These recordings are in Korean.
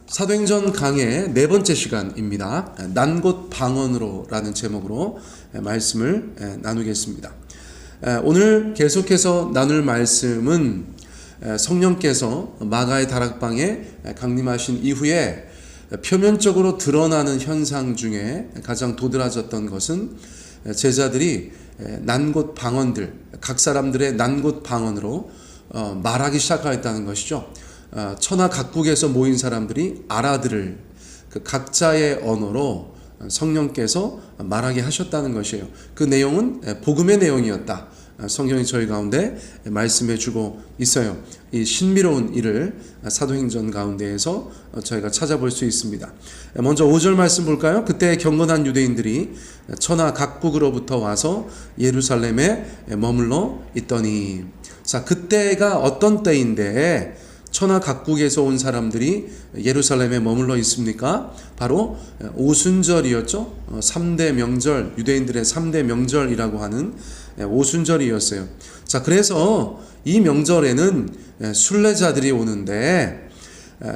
사도행전 강의 네 번째 시간입니다. 난 곧 방언으로 라는 제목으로 말씀을 나누겠습니다. 오늘 계속해서 나눌 말씀은 성령께서 마가의 다락방에 강림하신 이후에 표면적으로 드러나는 현상 중에 가장 도드라졌던 것은 제자들이 난 곧 방언들, 각 사람들의 난 곧 방언으로 말하기 시작하였다는 것이죠. 천하 각국에서 모인 사람들이 알아들을 그 각자의 언어로 성령께서 말하게 하셨다는 것이에요. 그 내용은 복음의 내용이었다. 성경이 저희 가운데 말씀해 주고 있어요. 이 신비로운 일을 사도행전 가운데에서 저희가 찾아볼 수 있습니다. 먼저 5절 말씀 볼까요? 그때 경건한 유대인들이 천하 각국으로부터 와서 예루살렘에 머물러 있더니. 자, 그때가 어떤 때인데 천하 각국에서 온 사람들이 예루살렘에 머물러 있습니까? 바로 오순절이었죠. 3대 명절, 유대인들의 3대 명절이라고 하는 오순절이었어요. 자, 그래서 이 명절에는 순례자들이 오는데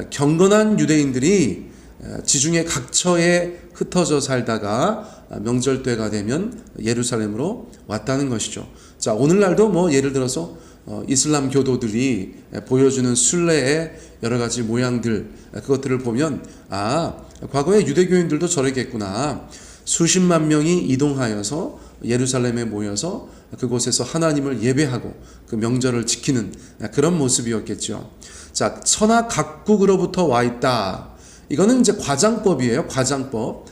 경건한 유대인들이 지중해 각처에 흩어져 살다가 명절 때가 되면 예루살렘으로 왔다는 것이죠. 자, 오늘날도 예를 들어서 이슬람 교도들이 보여주는 순례의 여러 가지 모양들, 그것들을 보면 과거에 유대교인들도 저랬겠구나. 수십만 명이 이동하여서 예루살렘에 모여서 그곳에서 하나님을 예배하고 그 명절을 지키는 그런 모습이었겠죠. 자, 천하 각국으로부터 와 있다. 이거는 이제 과장법이에요. 과장법.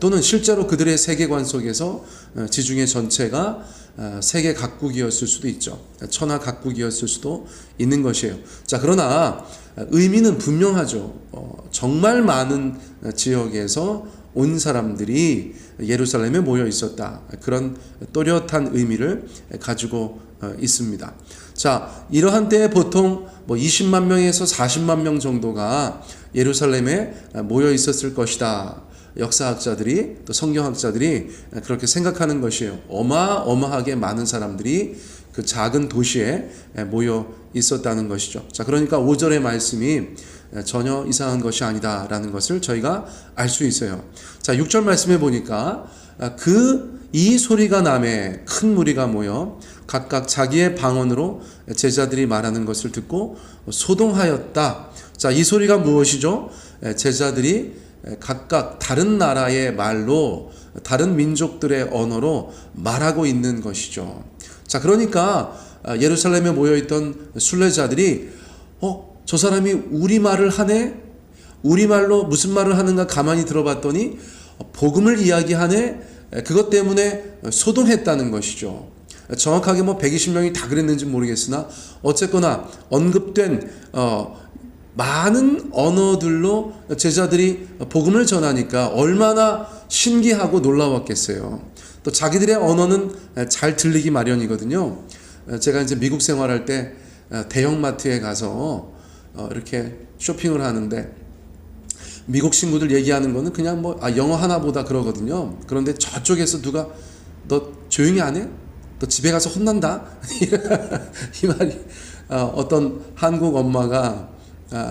또는 실제로 그들의 세계관 속에서 지중해 전체가 세계 각국이었을 수도 있죠. 천하 각국이었을 수도 있는 것이에요. 자, 그러나 의미는 분명하죠. 정말 많은 지역에서 온 사람들이 예루살렘에 모여 있었다. 그런 또렷한 의미를 가지고 있습니다. 자, 이러한 때에 보통 20만 명에서 40만 명 정도가 예루살렘에 모여 있었을 것이다. 역사학자들이 또 성경학자들이 그렇게 생각하는 것이에요. 어마어마하게 많은 사람들이 그 작은 도시에 모여 있었다는 것이죠. 자, 그러니까 5절의 말씀이 전혀 이상한 것이 아니다라는 것을 저희가 알 수 있어요. 자, 6절 말씀에 보니까 이 소리가 나매 큰 무리가 모여 각각 자기의 방언으로 제자들이 말하는 것을 듣고 소동하였다. 자, 이 소리가 무엇이죠? 제자들이 각각 다른 나라의 말로 다른 민족들의 언어로 말하고 있는 것이죠. 자, 그러니까 예루살렘에 모여있던 순례자들이 저 사람이 우리말을 하네? 우리말로 무슨 말을 하는가 가만히 들어봤더니 복음을 이야기하네? 그것 때문에 소동했다는 것이죠. 정확하게 120명이 다 그랬는지 모르겠으나 어쨌거나 언급된 많은 언어들로 제자들이 복음을 전하니까 얼마나 신기하고 놀라웠겠어요. 또 자기들의 언어는 잘 들리기 마련이거든요. 제가 이제 미국 생활할 때 대형마트에 가서 이렇게 쇼핑을 하는데 미국 친구들 얘기하는 거는 그냥 영어 하나 보다 그러거든요. 그런데 저쪽에서 누가 너 조용히 안 해? 너 집에 가서 혼난다? 이 말이 어떤 한국 엄마가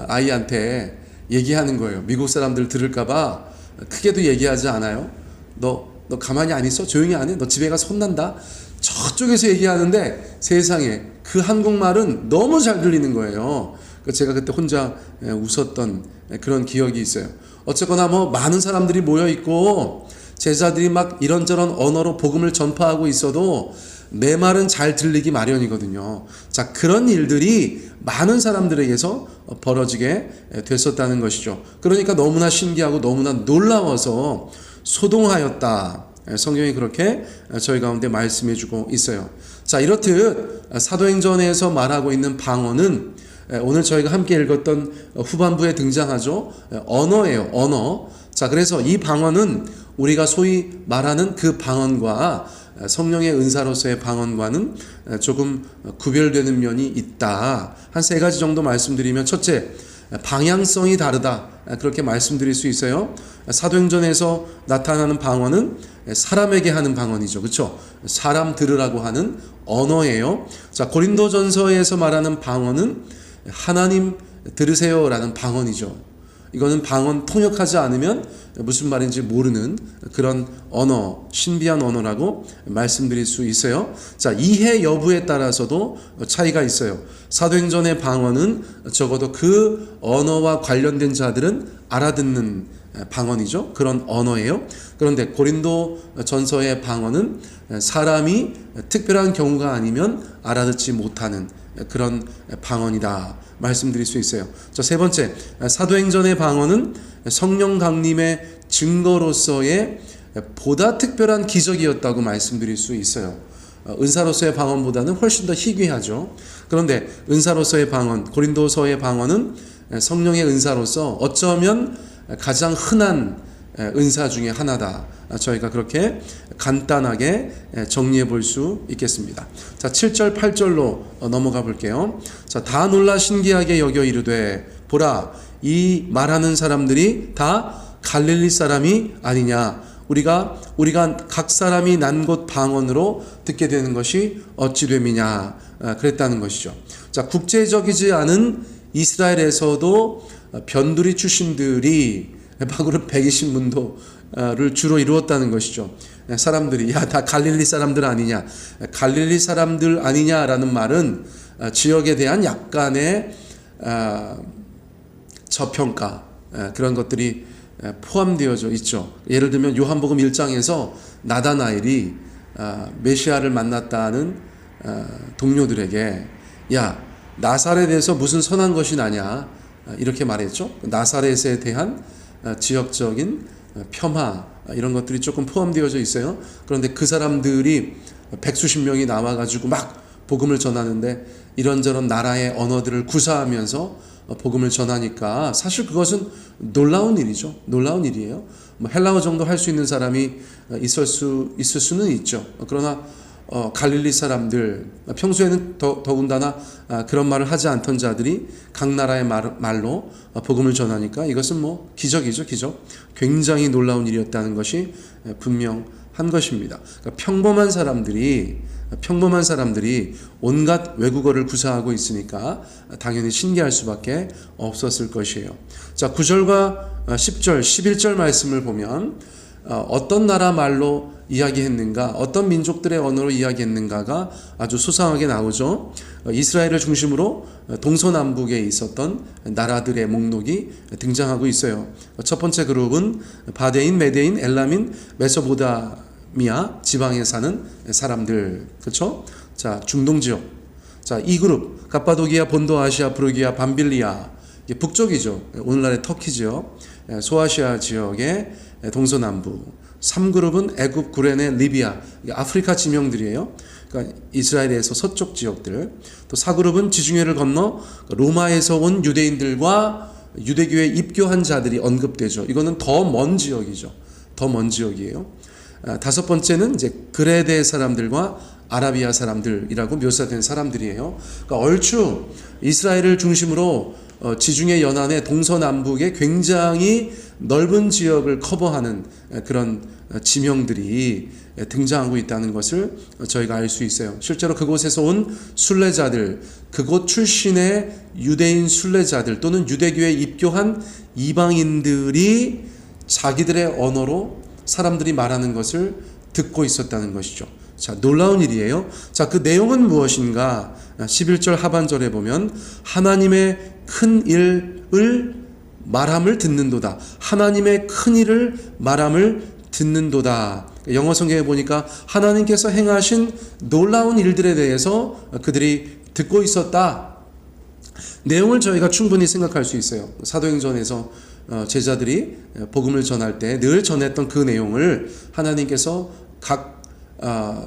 아이한테 얘기하는 거예요. 미국 사람들 들을까봐 크게도 얘기하지 않아요. 너 가만히 안 있어? 조용히 안 해? 너 집에 가서 혼난다? 저쪽에서 얘기하는데 세상에 그 한국말은 너무 잘 들리는 거예요. 제가 그때 혼자 웃었던 그런 기억이 있어요. 어쨌거나 많은 사람들이 모여 있고 제자들이 막 이런저런 언어로 복음을 전파하고 있어도 내 말은 잘 들리기 마련이거든요. 자, 그런 일들이 많은 사람들에게서 벌어지게 됐었다는 것이죠. 그러니까 너무나 신기하고 너무나 놀라워서 소동하였다. 성경이 그렇게 저희 가운데 말씀해 주고 있어요. 자, 이렇듯 사도행전에서 말하고 있는 방언은 오늘 저희가 함께 읽었던 후반부에 등장하죠. 언어예요. 언어. 자, 그래서 이 방언은 우리가 소위 말하는 그 방언과 성령의 은사로서의 방언과는 조금 구별되는 면이 있다. 한 3가지 정도 말씀드리면, 첫째, 방향성이 다르다. 그렇게 말씀드릴 수 있어요. 사도행전에서 나타나는 방언은 사람에게 하는 방언이죠. 그렇죠? 사람 들으라고 하는 언어예요. 자, 고린도전서에서 말하는 방언은 하나님 들으세요라는 방언이죠. 이거는 방언 통역하지 않으면 무슨 말인지 모르는 그런 언어, 신비한 언어라고 말씀드릴 수 있어요. 자, 이해 여부에 따라서도 차이가 있어요. 사도행전의 방언은 적어도 그 언어와 관련된 자들은 알아듣는 방언이죠. 그런 언어예요. 그런데 고린도 전서의 방언은 사람이 특별한 경우가 아니면 알아듣지 못하는 그런 방언이다 말씀드릴 수 있어요. 자, 세 번째, 사도행전의 방언은 성령 강림의 증거로서의 보다 특별한 기적이었다고 말씀드릴 수 있어요. 은사로서의 방언보다는 훨씬 더 희귀하죠. 그런데 은사로서의 방언, 고린도서의 방언은 성령의 은사로서 어쩌면 가장 흔한 은사 중에 하나다. 저희가 그렇게 간단하게 정리해 볼 수 있겠습니다. 자, 7절 8절로 넘어가 볼게요. 자, 다 놀라 신기하게 여겨 이르되 보라 이 말하는 사람들이 다 갈릴리 사람이 아니냐. 우리가 각 사람이 난 곳 방언으로 듣게 되는 것이 어찌 됨이냐 그랬다는 것이죠. 자, 국제적이지 않은 이스라엘에서도 변두리 출신들이 바그룹 120문도를 주로 이루었다는 것이죠. 사람들이 야 다 갈릴리 사람들 아니냐, 갈릴리 사람들 아니냐라는 말은 지역에 대한 약간의 저평가 그런 것들이 포함되어져 있죠. 예를 들면 요한복음 1장에서 나다나엘이 메시아를 만났다는 동료들에게 야 나사렛에서 무슨 선한 것이 나냐 이렇게 말했죠. 나사렛에 대한 지역적인 폄하 이런 것들이 조금 포함되어져 있어요. 그런데 그 사람들이 백수십 명이 나와가지고 막 복음을 전하는데 이런저런 나라의 언어들을 구사하면서 복음을 전하니까 사실 그것은 놀라운 일이죠. 놀라운 일이에요. 뭐 헬라어 정도 할 수 있는 사람이 있을 수는 있죠. 그러나 갈릴리 사람들 평소에는 더군다나 그런 말을 하지 않던 자들이 각 나라의 말로 복음을 전하니까 이것은 뭐 기적이죠. 기적. 굉장히 놀라운 일이었다는 것이 분명한 것입니다. 그러니까 평범한 사람들이 온갖 외국어를 구사하고 있으니까 당연히 신기할 수밖에 없었을 것이에요. 자, 9절과 10절, 11절 말씀을 보면 어떤 나라 말로 이야기했는가, 어떤 민족들의 언어로 이야기했는가가 아주 소상하게 나오죠. 이스라엘을 중심으로 동서남북에 있었던 나라들의 목록이 등장하고 있어요. 첫 번째 그룹은 바데인, 메데인, 엘라민, 메소포타미아 지방에 사는 사람들, 그렇죠? 자, 중동 지역. 자, 이 그룹 갑바도기아, 본도아시아, 프루기아, 밤빌리아, 북쪽이죠. 오늘날의 터키 지역, 소아시아 지역의 동서남부. 3그룹은 애굽, 구레네, 리비아, 아프리카 지명들이에요. 그러니까 이스라엘에서 서쪽 지역들. 또 4그룹은 지중해를 건너 로마에서 온 유대인들과 유대교에 입교한 자들이 언급되죠. 이거는 더 먼 지역이죠. 더 먼 지역이에요. 5번째는 이제 그레데 사람들과 아라비아 사람들이라고 묘사된 사람들이에요. 그러니까 얼추 이스라엘을 중심으로 지중해 연안의 동서남북에 굉장히 넓은 지역을 커버하는 그런 지명들이 등장하고 있다는 것을 저희가 알 수 있어요. 실제로 그곳에서 온 순례자들, 그곳 출신의 유대인 순례자들 또는 유대교에 입교한 이방인들이 자기들의 언어로 사람들이 말하는 것을 듣고 있었다는 것이죠. 자, 놀라운 일이에요. 자, 그 내용은 무엇인가? 11절 하반절에 보면 하나님의 큰 일을 말함을 듣는도다. 하나님의 큰 일을 말함을 듣는도다. 영어 성경에 보니까 하나님께서 행하신 놀라운 일들에 대해서 그들이 듣고 있었다. 내용을 저희가 충분히 생각할 수 있어요. 사도행전에서 제자들이 복음을 전할 때 늘 전했던 그 내용을 하나님께서 각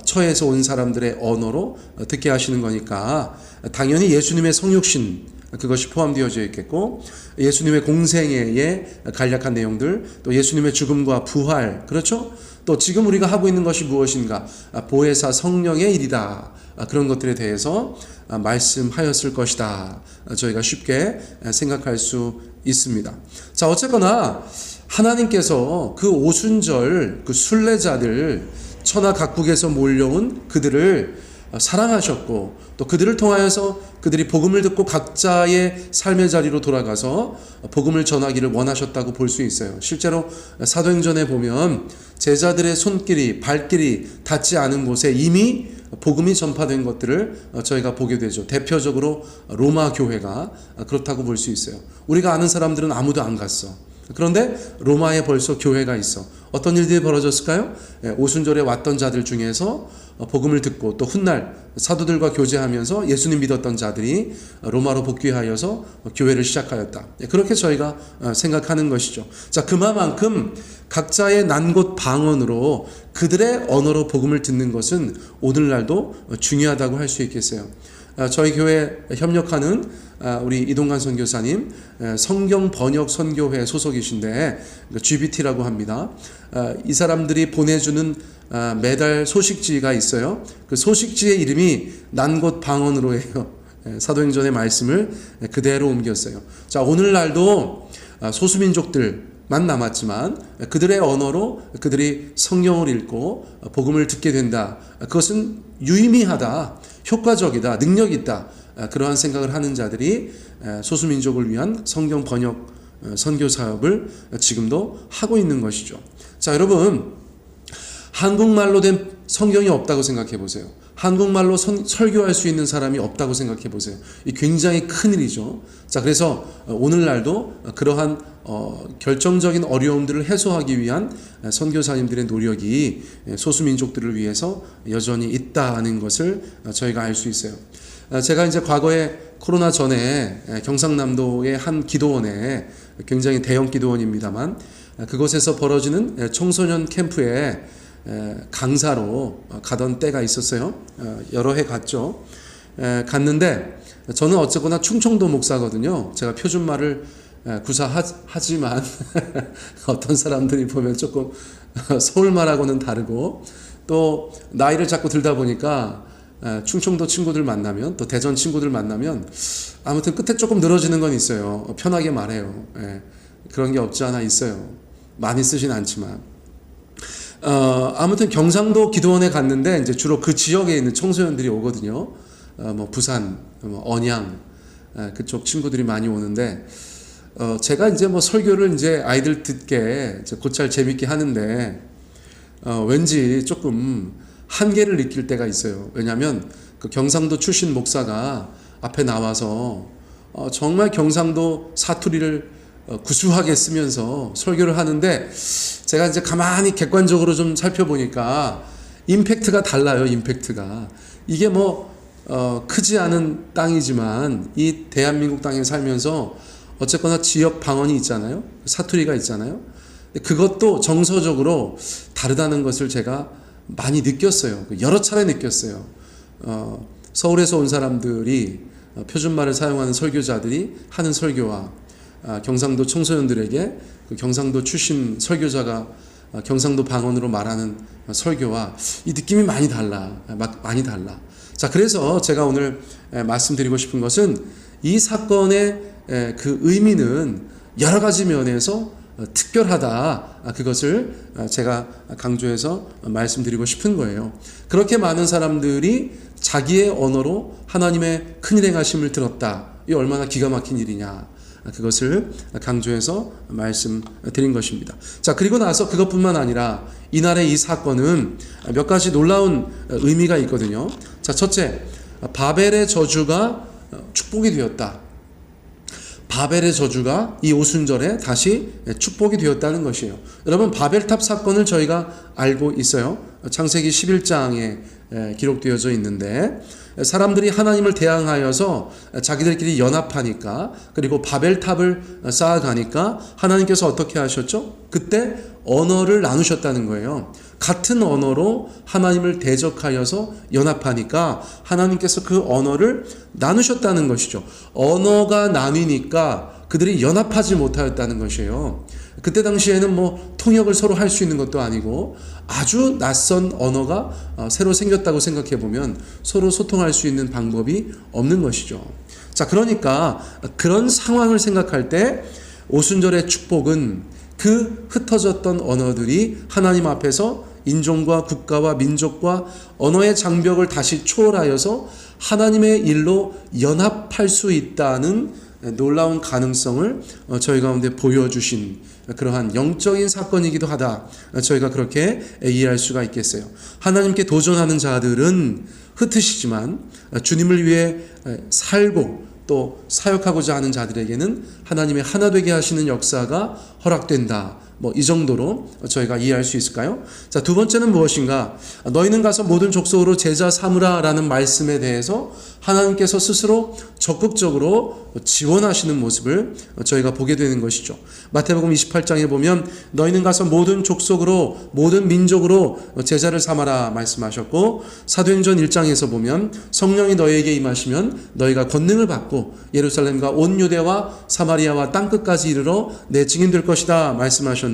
처에서 온 사람들의 언어로 듣게 하시는 거니까 당연히 예수님의 성육신 그것이 포함되어져 있겠고 예수님의 공생애의 간략한 내용들 또 예수님의 죽음과 부활 그렇죠? 또 지금 우리가 하고 있는 것이 무엇인가 보혜사 성령의 일이다 그런 것들에 대해서 말씀하였을 것이다 저희가 쉽게 생각할 수 있습니다. 자 어쨌거나 하나님께서 그 오순절 그 순례자들 천하 각국에서 몰려온 그들을 사랑하셨고 또 그들을 통하여서 그들이 복음을 듣고 각자의 삶의 자리로 돌아가서 복음을 전하기를 원하셨다고 볼 수 있어요. 실제로 사도행전에 보면 제자들의 손길이 발길이 닿지 않은 곳에 이미 복음이 전파된 것들을 저희가 보게 되죠. 대표적으로 로마 교회가 그렇다고 볼 수 있어요. 우리가 아는 사람들은 아무도 안 갔어. 그런데 로마에 벌써 교회가 있어. 어떤 일들이 벌어졌을까요? 오순절에 왔던 자들 중에서 복음을 듣고 또 훗날 사도들과 교제하면서 예수님 믿었던 자들이 로마로 복귀하여서 교회를 시작하였다. 그렇게 저희가 생각하는 것이죠. 자, 그만큼 각자의 난 곳 방언으로 그들의 언어로 복음을 듣는 것은 오늘날도 중요하다고 할 수 있겠어요. 저희 교회 협력하는 우리 이동관 선교사님 성경 번역 선교회 소속이신데 GBT라고 합니다. 이 사람들이 보내주는 매달 소식지가 있어요. 그 소식지의 이름이 난 곳 방언으로 해요. 사도행전의 말씀을 그대로 옮겼어요. 자, 오늘날도 소수민족들만 남았지만 그들의 언어로 그들이 성경을 읽고 복음을 듣게 된다. 그것은 유의미하다, 효과적이다, 능력 있다. 그러한 생각을 하는 자들이 소수민족을 위한 성경 번역 선교 사업을 지금도 하고 있는 것이죠. 자, 여러분, 한국말로 된 성경이 없다고 생각해 보세요. 한국말로 설교할 수 있는 사람이 없다고 생각해 보세요. 이 굉장히 큰일이죠. 자, 그래서 오늘날도 그러한 결정적인 어려움들을 해소하기 위한 선교사님들의 노력이 소수민족들을 위해서 여전히 있다는 것을 저희가 알 수 있어요. 제가 이제 과거에 코로나 전에 경상남도의 한 기도원에, 굉장히 대형 기도원입니다만 그곳에서 벌어지는 청소년 캠프에 강사로 가던 때가 있었어요. 여러 해 갔죠. 갔는데 저는 어쨌거나 충청도 목사거든요. 제가 표준말을 구사하지만 어떤 사람들이 보면 조금 서울말하고는 다르고, 또 나이를 자꾸 들다 보니까 충청도 친구들 만나면, 또 대전 친구들 만나면 아무튼 끝에 조금 늘어지는 건 있어요. 편하게 말해요. 그런 게 없지 않아 있어요. 많이 쓰진 않지만. 아무튼 경상도 기도원에 갔는데 이제 주로 그 지역에 있는 청소년들이 오거든요. 뭐 부산, 언양 그쪽 친구들이 많이 오는데, 제가 이제 뭐 설교를 이제 아이들 듣게 곧잘 재밌게 하는데 왠지 조금 한계를 느낄 때가 있어요. 왜냐하면 그 경상도 출신 목사가 앞에 나와서 정말 경상도 사투리를 구수하게 쓰면서 설교를 하는데, 제가 이제 가만히 객관적으로 좀 살펴보니까 임팩트가 달라요. 임팩트가. 이게 뭐 크지 않은 땅이지만 이 대한민국 땅에 살면서 어쨌거나 지역 방언이 있잖아요. 사투리가 있잖아요. 그것도 정서적으로 다르다는 것을 제가 많이 느꼈어요. 여러 차례 느꼈어요. 서울에서 온 사람들이 표준말을 사용하는 설교자들이 하는 설교와 경상도 청소년들에게 그 경상도 출신 설교자가 경상도 방언으로 말하는 설교와 이 느낌이 많이 달라. 자, 그래서 제가 오늘 말씀드리고 싶은 것은 이 사건의 그 의미는 여러 가지 면에서 특별하다. 그것을 제가 강조해서 말씀드리고 싶은 거예요. 그렇게 많은 사람들이 자기의 언어로 하나님의 큰일 행하심을 들었다. 이 얼마나 기가 막힌 일이냐. 그것을 강조해서 말씀드린 것입니다. 자, 그리고 나서 그것뿐만 아니라 이날의 이 사건은 몇 가지 놀라운 의미가 있거든요. 자, 첫째, 바벨의 저주가 축복이 되었다. 바벨의 저주가 이 오순절에 다시 축복이 되었다는 것이에요. 여러분, 바벨탑 사건을 저희가 알고 있어요. 창세기 11장에 기록되어져 있는데, 사람들이 하나님을 대항하여서 자기들끼리 연합하니까, 그리고 바벨탑을 쌓아가니까 하나님께서 어떻게 하셨죠? 그때 언어를 나누셨다는 거예요. 같은 언어로 하나님을 대적하여서 연합하니까 하나님께서 그 언어를 나누셨다는 것이죠. 언어가 나뉘니까 그들이 연합하지 못하였다는 것이에요. 그때 당시에는 뭐 통역을 서로 할 수 있는 것도 아니고 아주 낯선 언어가 새로 생겼다고 생각해 보면 서로 소통할 수 있는 방법이 없는 것이죠. 자, 그러니까 그런 상황을 생각할 때 오순절의 축복은 그 흩어졌던 언어들이 하나님 앞에서 인종과 국가와 민족과 언어의 장벽을 다시 초월하여서 하나님의 일로 연합할 수 있다는 놀라운 가능성을 저희 가운데 보여주신 그러한 영적인 사건이기도 하다. 저희가 그렇게 이해할 수가 있겠어요. 하나님께 도전하는 자들은 흩으시지만 주님을 위해 살고 또 사역하고자 하는 자들에게는 하나님의 하나 되게 하시는 역사가 허락된다. 이 정도로 저희가 이해할 수 있을까요? 자, 두 번째는 무엇인가? 너희는 가서 모든 족속으로 제자 삼으라 라는 말씀에 대해서 하나님께서 스스로 적극적으로 지원하시는 모습을 저희가 보게 되는 것이죠. 마태복음 28장에 보면 너희는 가서 모든 족속으로 모든 민족으로 제자를 삼아라 말씀하셨고, 사도행전 1장에서 보면 성령이 너희에게 임하시면 너희가 권능을 받고 예루살렘과 온 유대와 사마리아와 땅끝까지 이르러 내 증인 될 것이다 말씀하셨는데,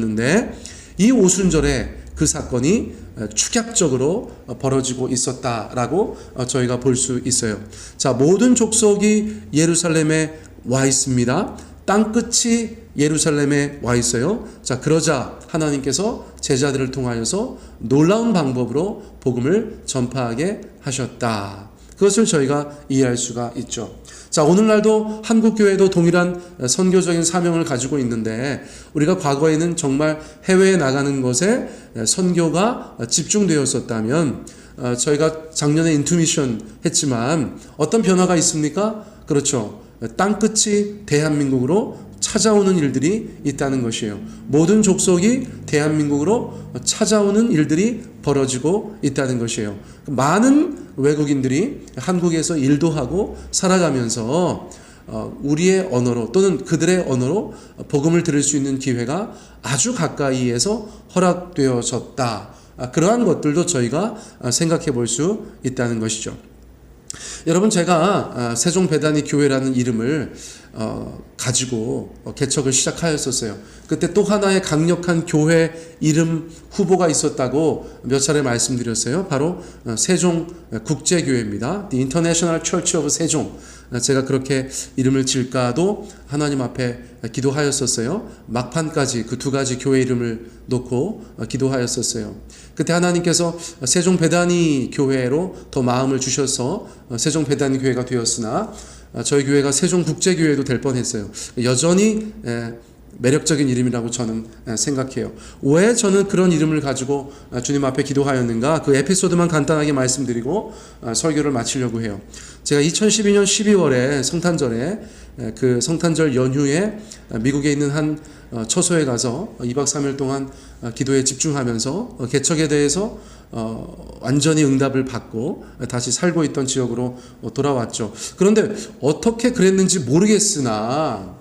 이 오순절에 그 사건이 축약적으로 벌어지고 있었다라고 저희가 볼 수 있어요. 자, 모든 족속이 예루살렘에 와 있습니다. 땅끝이 예루살렘에 와 있어요. 자, 그러자 하나님께서 제자들을 통하여서 놀라운 방법으로 복음을 전파하게 하셨다. 그것을 저희가 이해할 수가 있죠. 자, 오늘날도 한국교회도 동일한 선교적인 사명을 가지고 있는데, 우리가 과거에는 정말 해외에 나가는 것에 선교가 집중되었었다면, 저희가 작년에 인투미션 했지만 어떤 변화가 있습니까? 그렇죠. 땅끝이 대한민국으로 찾아오는 일들이 있다는 것이에요. 모든 족속이 대한민국으로 찾아오는 일들이 벌어지고 있다는 것이에요. 많은 외국인들이 한국에서 일도 하고 살아가면서 우리의 언어로 또는 그들의 언어로 복음을 들을 수 있는 기회가 아주 가까이에서 허락되어졌다. 그러한 것들도 저희가 생각해 볼 수 있다는 것이죠. 여러분, 제가 세종배단위 교회라는 이름을 가지고 개척을 시작하였었어요. 그때 또 하나의 강력한 교회 이름 후보가 있었다고 몇 차례 말씀드렸어요. 바로 세종국제교회입니다. The International Church of 세종. 제가 그렇게 이름을 지을까도 하나님 앞에 기도하였었어요. 막판까지 그 두 가지 교회 이름을 놓고 기도하였었어요. 그때 하나님께서 세종배단위 교회로 더 마음을 주셔서 세종배단위 교회가 되었으나 저희 교회가 세종국제교회도 될 뻔했어요. 여전히 매력적인 이름이라고 저는 생각해요. 왜 저는 그런 이름을 가지고 주님 앞에 기도하였는가? 그 에피소드만 간단하게 말씀드리고 설교를 마치려고 해요. 제가 2012년 12월에 성탄절에 그 성탄절 연휴에 미국에 있는 한 처소에 가서 2박 3일 동안 기도에 집중하면서 개척에 대해서 완전히 응답을 받고 다시 살고 있던 지역으로 돌아왔죠. 그런데 어떻게 그랬는지 모르겠으나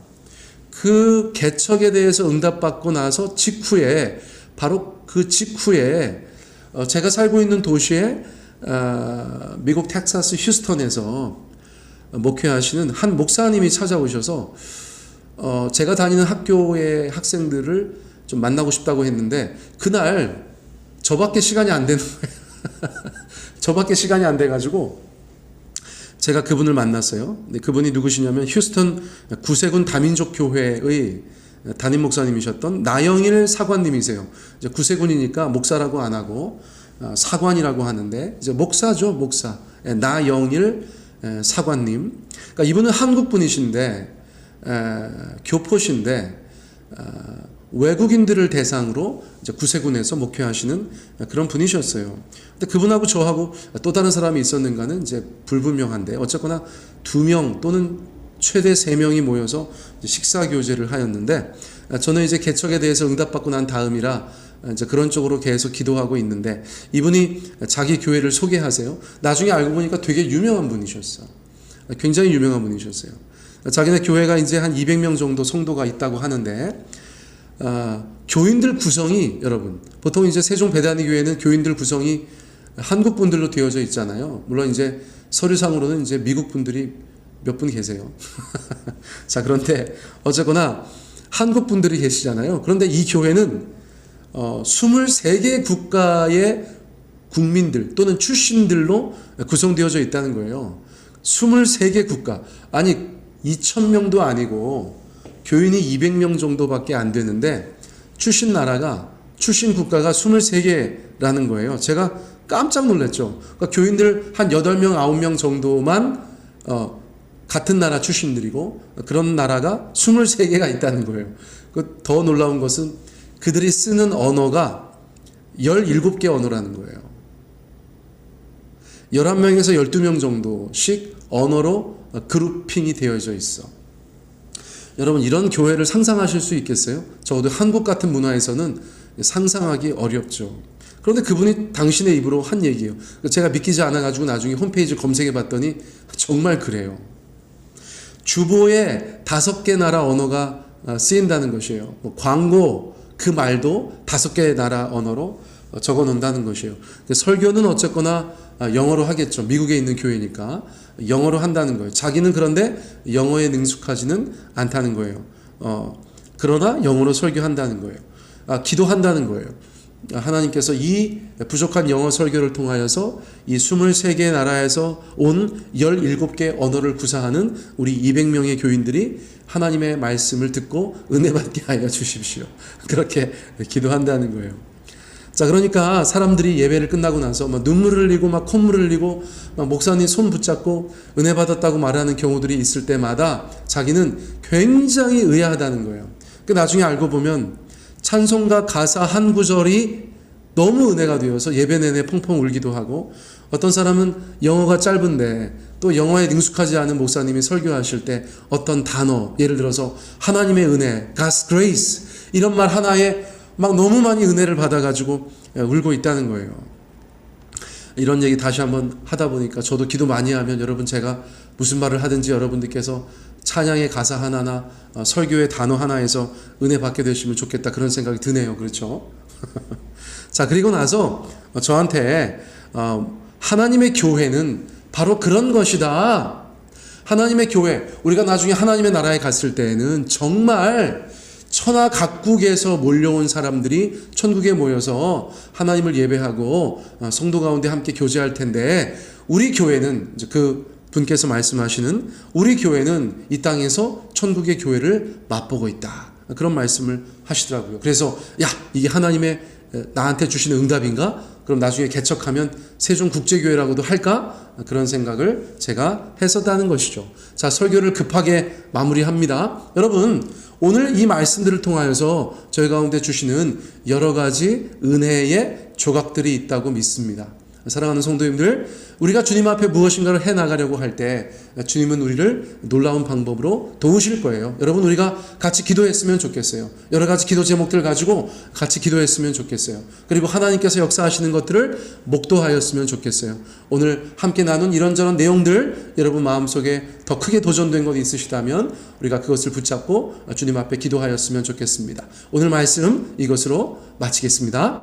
그 개척에 대해서 응답받고 나서 직후에, 바로 그 직후에 제가 살고 있는 도시에 미국 텍사스 휴스턴에서 목회하시는 한 목사님이 찾아오셔서 제가 다니는 학교의 학생들을 좀 만나고 싶다고 했는데, 그날 저밖에 시간이 안 되는 거예요. 저밖에 시간이 안 돼가지고 제가 그분을 만났어요. 근데 그분이 누구시냐면 휴스턴 구세군 다민족 교회의 담임 목사님이셨던 나영일 사관님이세요. 이제 구세군이니까 목사라고 안 하고 사관이라고 하는데 이제 목사죠, 목사. 나영일 사관님. 그러니까 이분은 한국 분이신데 교포신데 외국인들을 대상으로 이제 구세군에서 목회하시는 그런 분이셨어요. 근데 그분하고 저하고 또 다른 사람이 있었는가는 이제 불분명한데, 어쨌거나 2명 또는 최대 3명이 모여서 식사 교제를 하였는데, 저는 이제 개척에 대해서 응답받고 난 다음이라 이제 그런 쪽으로 계속 기도하고 있는데, 이분이 자기 교회를 소개하세요. 나중에 알고 보니까 되게 유명한 분이셨어. 굉장히 유명한 분이셨어요. 자기네 교회가 이제 한 200명 정도 성도가 있다고 하는데, 교인들 구성이, 여러분, 보통 이제 세종배단위 교회는 교인들 구성이 한국 분들로 되어져 있잖아요. 물론 이제 서류상으로는 이제 미국 분들이 몇 분 계세요. 자, 그런데 어쨌거나 한국 분들이 계시잖아요. 그런데 이 교회는 23개 국가의 국민들 또는 출신들로 구성되어져 있다는 거예요. 23개 국가. 아니, 2,000명도 아니고 교인이 200명 정도밖에 안 되는데 출신 나라가, 출신 국가가 23개 교회라는 거예요. 제가 깜짝 놀랐죠. 그러니까 교인들 한 8명, 9명 정도만 같은 나라 출신들이고 그런 나라가 23개가 있다는 거예요. 더 놀라운 것은 그들이 쓰는 언어가 17개 언어라는 거예요. 11명에서 12명 정도씩 언어로 그룹핑이 되어져 있어. 여러분, 이런 교회를 상상하실 수 있겠어요? 적어도 한국 같은 문화에서는 상상하기 어렵죠. 그런데 그분이 당신의 입으로 한 얘기예요. 제가 믿기지 않아가지고 나중에 홈페이지 검색해 봤더니 정말 그래요. 주보에 5개 나라 언어가 쓰인다는 것이에요. 광고 그 말도 5개 나라 언어로 적어 놓는다는 것이에요. 설교는 어쨌거나 영어로 하겠죠. 미국에 있는 교회니까 영어로 한다는 거예요. 자기는 그런데 영어에 능숙하지는 않다는 거예요. 그러나 영어로 설교한다는 거예요. 기도한다는 거예요. 하나님께서 이 부족한 영어 설교를 통하여서 이 23개 나라에서 온 17개 언어를 구사하는 우리 200명의 교인들이 하나님의 말씀을 듣고 은혜 받게 하여 주십시오. 그렇게 기도한다는 거예요. 자, 그러니까 사람들이 예배를 끝나고 나서 막 눈물을 흘리고 막 콧물을 흘리고 막 목사님 손 붙잡고 은혜 받았다고 말하는 경우들이 있을 때마다 자기는 굉장히 의아하다는 거예요. 나중에 알고 보면 찬송가 가사 한 구절이 너무 은혜가 되어서 예배 내내 펑펑 울기도 하고, 어떤 사람은 영어가 짧은데 또 영어에 능숙하지 않은 목사님이 설교하실 때 어떤 단어, 예를 들어서 하나님의 은혜, God's grace, 이런 말 하나에 막 너무 많이 은혜를 받아가지고 울고 있다는 거예요. 이런 얘기 다시 한번 하다 보니까 저도 기도 많이 하면 여러분, 제가 무슨 말을 하든지 여러분들께서 찬양의 가사 하나나 설교의 단어 하나에서 은혜 받게 되시면 좋겠다, 그런 생각이 드네요. 그렇죠? 자, 그리고 나서 저한테 하나님의 교회는 바로 그런 것이다. 하나님의 교회, 우리가 나중에 하나님의 나라에 갔을 때에는 정말 천하 각국에서 몰려온 사람들이 천국에 모여서 하나님을 예배하고 성도 가운데 함께 교제할 텐데, 우리 교회는, 그 분께서 말씀하시는 우리 교회는 이 땅에서 천국의 교회를 맛보고 있다, 그런 말씀을 하시더라고요. 그래서 야, 이게 하나님의 나한테 주시는 응답인가? 그럼 나중에 개척하면 세종국제교회라고도 할까? 그런 생각을 제가 했었다는 것이죠. 자, 설교를 급하게 마무리합니다. 여러분, 오늘 이 말씀들을 통하여서 저희 가운데 주시는 여러 가지 은혜의 조각들이 있다고 믿습니다. 사랑하는 성도님들, 우리가 주님 앞에 무엇인가를 해나가려고 할 때 주님은 우리를 놀라운 방법으로 도우실 거예요. 여러분, 우리가 같이 기도했으면 좋겠어요. 여러 가지 기도 제목들 가지고 같이 기도했으면 좋겠어요. 그리고 하나님께서 역사하시는 것들을 목도하였으면 좋겠어요. 오늘 함께 나눈 이런저런 내용들, 여러분 마음속에 더 크게 도전된 것이 있으시다면 우리가 그것을 붙잡고 주님 앞에 기도하였으면 좋겠습니다. 오늘 말씀 이것으로 마치겠습니다.